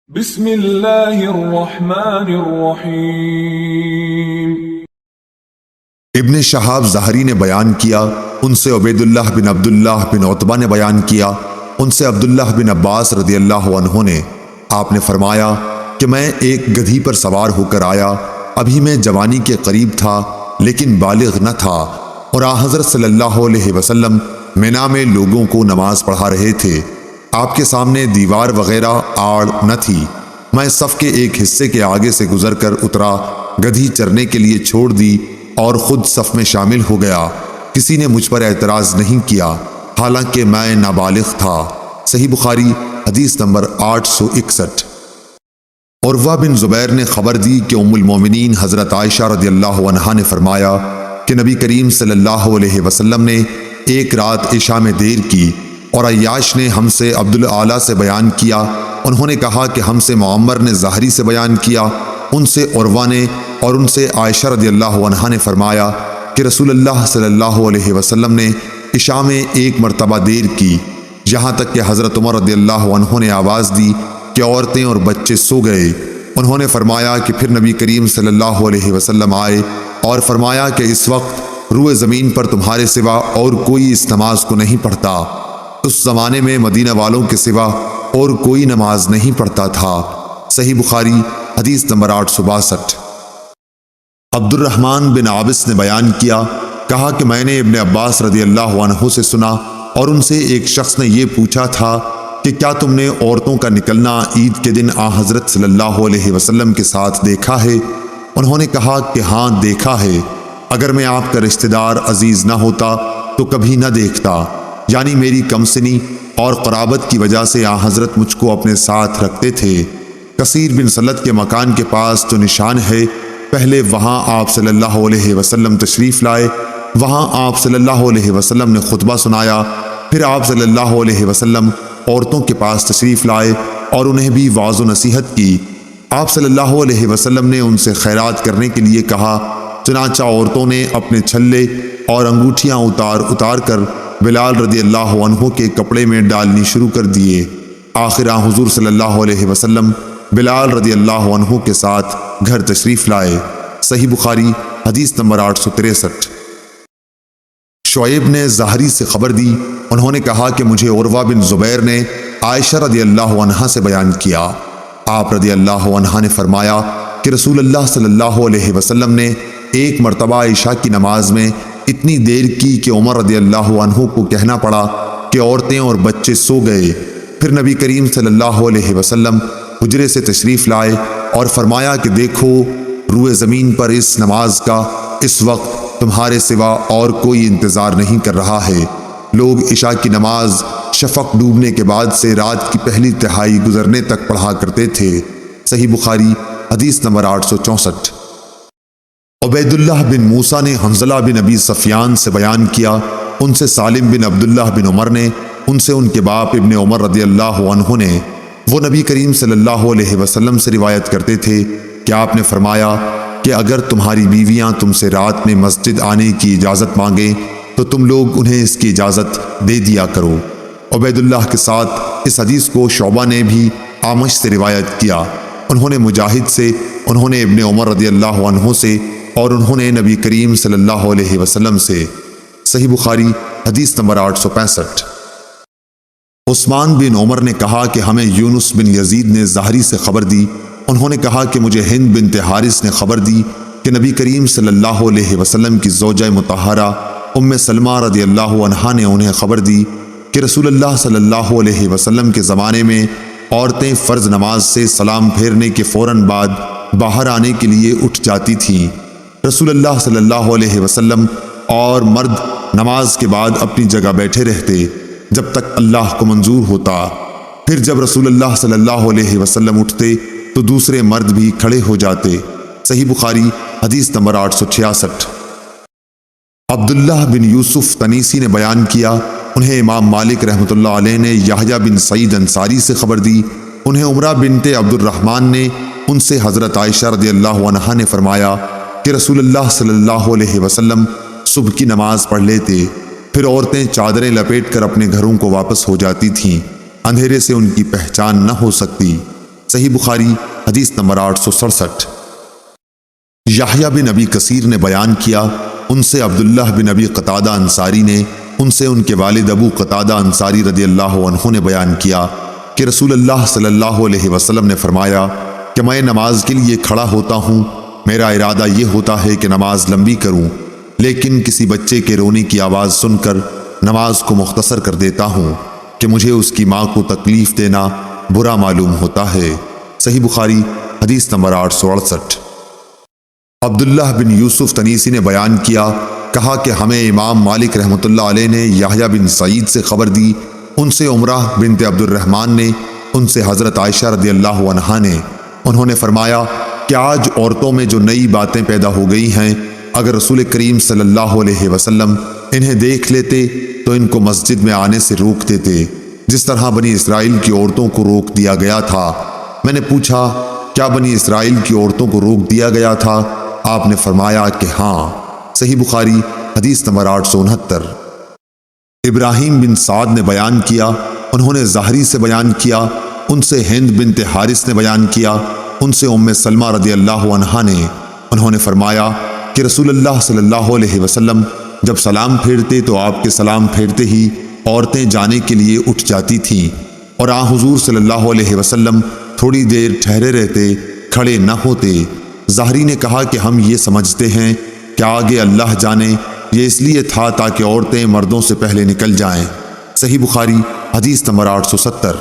بسم اللہ الرحمن الرحیم۔ ابن شہاب زہری نے بیان کیا، ان سے عبید اللہ بن عبداللہ بن عتبہ نے بیان کیا، ان سے عبداللہ بن عباس رضی اللہ عنہ نے، آپ نے فرمایا کہ میں ایک گدھی پر سوار ہو کر آیا، ابھی میں جوانی کے قریب تھا لیکن بالغ نہ تھا، اور حضرت صلی اللہ علیہ وسلم مینا میں لوگوں کو نماز پڑھا رہے تھے۔ آپ کے سامنے دیوار وغیرہ آڑ نہ تھی۔ میں صف کے ایک حصے کے آگے سے گزر کر اترا، گدھی چرنے کے لیے چھوڑ دی اور خود صف میں شامل ہو گیا۔ کسی نے مجھ پر اعتراض نہیں کیا، حالانکہ میں نابالغ تھا۔ صحیح بخاری حدیث نمبر 861۔ عروہ بن زبیر نے خبر دی کہ ام المومنین حضرت عائشہ رضی اللہ عنہا نے فرمایا کہ نبی کریم صلی اللہ علیہ وسلم نے ایک رات عشاء میں دیر کی، اور عیاش نے ہم سے عبدالاعلی سے بیان کیا، انہوں نے کہا کہ ہم سے معمر نے زہری سے بیان کیا، ان سے عروہ نے، اور ان سے عائشہ رضی اللہ عنہا نے فرمایا کہ رسول اللہ صلی اللہ علیہ وسلم نے عشاء میں ایک مرتبہ دیر کی، یہاں تک کہ حضرت عمر رضی اللہ عنہ نے آواز دی کہ عورتیں اور بچے سو گئے۔ انہوں نے فرمایا کہ پھر نبی کریم صلی اللہ علیہ وسلم آئے اور فرمایا کہ اس وقت روئے زمین پر تمہارے سوا اور کوئی اس نماز کو نہیں پڑھتا۔ اس زمانے میں مدینہ والوں کے سوا اور کوئی نماز نہیں پڑھتا تھا۔ صحیح بخاری حدیث نمبر 862۔ عبد الرحمن بن عابس نے بیان کیا، کہا کہ میں نے ابن عباس رضی اللہ عنہ سے سنا، اور ان سے ایک شخص نے یہ پوچھا تھا کہ کیا تم نے عورتوں کا نکلنا عید کے دن حضرت صلی اللہ علیہ وسلم کے ساتھ دیکھا ہے؟ انہوں نے کہا کہ ہاں دیکھا ہے، اگر میں آپ کا رشتہ دار عزیز نہ ہوتا تو کبھی نہ دیکھتا، یعنی میری کم سنی اور قرابت کی وجہ سے حضرت مجھ کو اپنے ساتھ رکھتے تھے۔ کثیر بن سلت کے مکان کے پاس جو نشان ہے، پہلے وہاں آپ صلی اللہ علیہ وسلم تشریف لائے، وہاں آپ صلی اللہ علیہ وسلم نے خطبہ سنایا، پھر آپ صلی اللہ علیہ وسلم عورتوں کے پاس تشریف لائے اور انہیں بھی وعظ و نصیحت کی۔ آپ صلی اللہ علیہ وسلم نے ان سے خیرات کرنے کے لیے کہا، چنانچہ عورتوں نے اپنے چھلے اور انگوٹھیاں اتار کر بلال رضی اللہ عنہ کے کپڑے میں ڈالنی شروع کر دیے۔ آخر حضور صلی اللہ علیہ وسلم بلال رضی اللہ عنہ کے ساتھ گھر تشریف لائے۔ صحیح بخاری حدیث نمبر 863۔ شعیب نے زہری سے خبر دی، انہوں نے کہا کہ مجھے عروہ بن زبیر نے عائشہ رضی اللہ عنہا سے بیان کیا، آپ رضی اللہ عنہا نے فرمایا کہ رسول اللہ صلی اللہ علیہ وسلم نے ایک مرتبہ عشاء کی نماز میں اتنی دیر کی کہ عمر رضی اللہ عنہ کو کہنا پڑا کہ عورتیں اور بچے سو گئے۔ پھر نبی کریم صلی اللہ علیہ وسلم حجرے سے تشریف لائے اور فرمایا کہ دیکھو، روئے زمین پر اس نماز کا اس وقت تمہارے سوا اور کوئی انتظار نہیں کر رہا ہے۔ لوگ عشاء کی نماز شفق ڈوبنے کے بعد سے رات کی پہلی تہائی گزرنے تک پڑھا کرتے تھے۔ صحیح بخاری حدیث نمبر 864۔ عبید اللہ بن موسیٰ نے حنظلہ بن ابی سفیان سے بیان کیا، ان سے سالم بن عبداللہ بن عمر نے، ان سے ان کے باپ ابن عمر رضی اللہ عنہ نے، وہ نبی کریم صلی اللہ علیہ وسلم سے روایت کرتے تھے کہ آپ نے فرمایا کہ اگر تمہاری بیویاں تم سے رات میں مسجد آنے کی اجازت مانگیں تو تم لوگ انہیں اس کی اجازت دے دیا کرو۔ عبید اللہ کے ساتھ اس حدیث کو شعبہ نے بھی اعمش سے روایت کیا، انہوں نے مجاہد سے، انہوں نے ابن عمر رضی اللہ عنہ سے، اور انہوں نے نبی کریم صلی اللہ علیہ وسلم سے۔ صحیح بخاری حدیث نمبر 865۔ عثمان بن عمر نے کہا کہ ہمیں یونس بن یزید نے زہری سے خبر دی، انہوں نے کہا کہ مجھے ہند بنت حارث نے خبر دی کہ نبی کریم صلی اللہ علیہ وسلم کی زوجہ مطہرہ ام سلمہ رضی اللہ عنہا نے انہیں خبر دی کہ رسول اللہ صلی اللہ علیہ وسلم کے زمانے میں عورتیں فرض نماز سے سلام پھیرنے کے فوراً بعد باہر آنے کے لیے اٹھ جاتی تھیں۔ رسول اللہ صلی اللہ علیہ وسلم اور مرد نماز کے بعد اپنی جگہ بیٹھے رہتے جب تک اللہ کو منظور ہوتا، پھر جب رسول اللہ صلی اللہ علیہ وسلم اٹھتے تو دوسرے مرد بھی کھڑے ہو جاتے۔ صحیح بخاری حدیث نمبر 866۔ عبداللہ بن یوسف تنیسی نے بیان کیا، انہیں امام مالک رحمۃ اللہ علیہ نے یحییٰ بن سعید انصاری سے خبر دی، انہیں عمرہ بنت عبد الرحمن نے، ان سے حضرت عائشہ رضی اللہ عنہا نے فرمایا کہ رسول اللہ صلی اللہ علیہ وسلم صبح کی نماز پڑھ لیتے، پھر عورتیں چادریں لپیٹ کر اپنے گھروں کو واپس ہو جاتی تھیں، اندھیرے سے ان کی پہچان نہ ہو سکتی۔ صحیح بخاری حدیث نمبر 867۔ یحییٰ بن ابی کثیر نے بیان کیا، ان سے عبداللہ بن ابی قتادہ انصاری نے، ان سے ان کے والد ابو قتادہ انصاری رضی اللہ عنہ نے بیان کیا کہ رسول اللہ صلی اللہ علیہ وسلم نے فرمایا کہ میں نماز کے لیے کھڑا ہوتا ہوں، میرا ارادہ یہ ہوتا ہے کہ نماز لمبی کروں، لیکن کسی بچے کے رونے کی آواز سن کر نماز کو مختصر کر دیتا ہوں کہ مجھے اس کی ماں کو تکلیف دینا برا معلوم ہوتا ہے۔ صحیح بخاری حدیث نمبر 868۔ عبداللہ بن یوسف تنیسی نے بیان کیا، کہا کہ ہمیں امام مالک رحمۃ اللہ علیہ نے یحییٰ بن سعید سے خبر دی، ان سے عمرہ بنت عبد الرحمن نے، ان سے حضرت عائشہ رضی اللہ عنہا نے، انہوں نے فرمایا کہ آج عورتوں میں جو نئی باتیں پیدا ہو گئی ہیں، اگر رسول کریم صلی اللہ علیہ وسلم انہیں دیکھ لیتے تو ان کو مسجد میں آنے سے روک دیتے، جس طرح بنی اسرائیل کی عورتوں کو روک دیا گیا تھا۔ میں نے پوچھا، کیا بنی اسرائیل کی عورتوں کو روک دیا گیا تھا؟ آپ نے فرمایا کہ ہاں۔ صحیح بخاری حدیث نمبر 869۔ ابراہیم بن سعد نے بیان کیا، انہوں نے زہری سے بیان کیا، ان سے ہند بنت حارث نے بیان کیا، ان سے ام سلمہ رضی اللہ عنہا نے، انہوں نے فرمایا کہ رسول اللہ صلی اللہ علیہ وسلم جب سلام پھیرتے تو آپ کے سلام پھیرتے ہی عورتیں جانے کے لیے اٹھ جاتی تھیں، اور حضور صلی اللہ علیہ وسلم تھوڑی دیر ٹھہرے رہتے، کھڑے نہ ہوتے۔ زہری نے کہا کہ ہم یہ سمجھتے ہیں کہ آگے اللہ جانے یہ اس لیے تھا تاکہ عورتیں مردوں سے پہلے نکل جائیں۔ صحیح بخاری حدیث نمبر 870۔